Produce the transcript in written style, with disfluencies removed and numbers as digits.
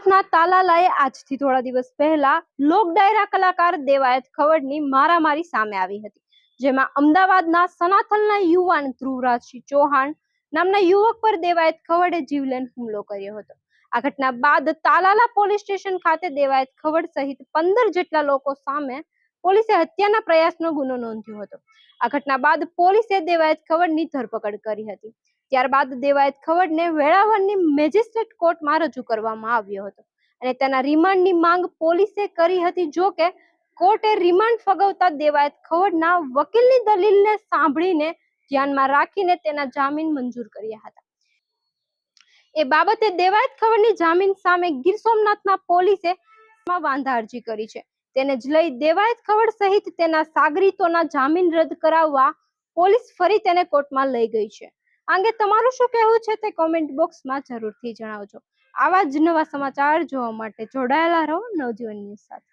સોમનાથના તાલાલાએ આજથી થોડા દિવસ પહેલા લોક ડાયરા કલાકાર દેવાયત ખવડની મારામારી સામે આવી હતી, જેમાં અમદાવાદના સનાથલના યુવાન ધ્રુવરાજસિંહ ચૌહાણ નામના યુવક પર દેવાયત ખવડે જીવલેણ હુમલો કર્યો હતો. આ ઘટના બાદ તાલાલા પોલીસ સ્ટેશન ખાતે દેવાયત ખવડ સહિત 15 જેટલા લોકો સામે પોલીસે હત્યાના પ્રયાસનો ગુનો નોંધ્યો હતો. આ ઘટના બાદ પોલીસે દેવાયત ખવડની ધરપકડ કરી હતી. ત્યારબાદ દેવાયત ખવડને વેળાવળની મેજિસ્ટ્રેટ કોર્ટમાં રજૂ કરવામાં આવ્યો હતો અને તેના રિમાન્ડની માંગ પોલીસે કરી હતી. જો કે કોર્ટે રિમાન્ડ ફગાવતા દેવાયત ખવડના વકીલની દલીલને સાંભળીને ધ્યાનમાં રાખીને તેના જામીન મંજૂર કર્યા હતા. એ બાબતે દેવાયત ખવડની જામીન સામે ગીર સોમનાથના પોલીસે વાંધા અરજી કરી છે. તેને જ લઈ દેવાયત ખવડ સહિત તેના સાગરીતોના જામીન રદ કરાવવા પોલીસ ફરી તેને કોર્ટમાં લઈ ગઈ છે. આ અંગે તમારું શું કહેવું છે તે કોમેન્ટ બોક્સમાં જરૂરથી જણાવજો. આવા જ નવા સમાચાર જોવા માટે જોડાયેલા રહો નવજીવન ન્યૂઝ સાથે.